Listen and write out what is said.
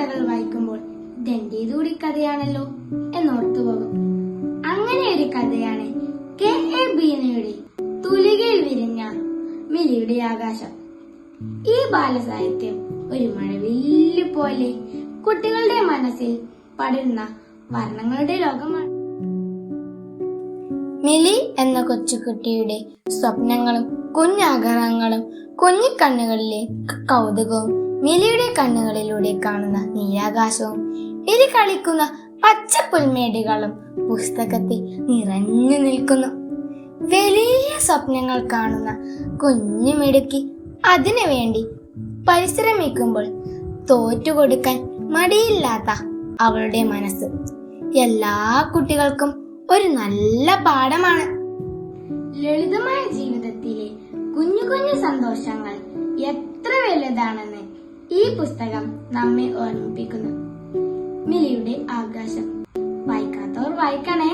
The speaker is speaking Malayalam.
കഥകൾ വായിക്കുമ്പോൾ ഇതെന്റേതു കൂടി കഥയാണല്ലോ എന്നോർത്തു പോകും. അങ്ങനെ ഒരു കഥയാണ് K.A. ബീനയുടെ തുലികയിൽ വിരിഞ്ഞ മിലിയുടെ ആകാശം. ഈ ബാലസാഹിത്യം ഒരു മഴവില്ല് പോലെ കുട്ടികളുടെ മനസ്സിൽ പടരുന്ന വർണ്ണങ്ങളുടെ ലോകമാണ്. മിലി എന്ന കൊച്ചുകുട്ടിയുടെ സ്വപ്നങ്ങളും കുഞ്ഞാഗ്രഹങ്ങളും കുഞ്ഞിക്കണ്ണുകളിലെ കൗതുകവും മിലിയുടെ കണ്ണുകളിലൂടെ കാണുന്ന നീലാകാശവും മിലി കളിക്കുന്ന പച്ച പുൽമേടുകളും പുസ്തകത്തിൽ നിറഞ്ഞു നിൽക്കുന്നു. വലിയ സ്വപ്നങ്ങൾ കാണുന്ന കുഞ്ഞു മിടുക്കി അതിനു വേണ്ടി പരിശ്രമിക്കുമ്പോൾ തോറ്റുകൊടുക്കാൻ മടിയില്ലാത്ത അവളുടെ മനസ്സ് എല്ലാ കുട്ടികൾക്കും ഒരു നല്ല പാഠമാണ്. ലളിതമായ ജീവിതത്തിലെ കുഞ്ഞു കുഞ്ഞു സന്തോഷങ്ങൾ എത്ര വലുതാണെന്ന് ഈ പുസ്തകം നമ്മെ ഓർമ്മിപ്പിക്കുന്നു. മിലിയുടെ ആകാശം വായിക്കാത്തവർ വായിക്കണേ.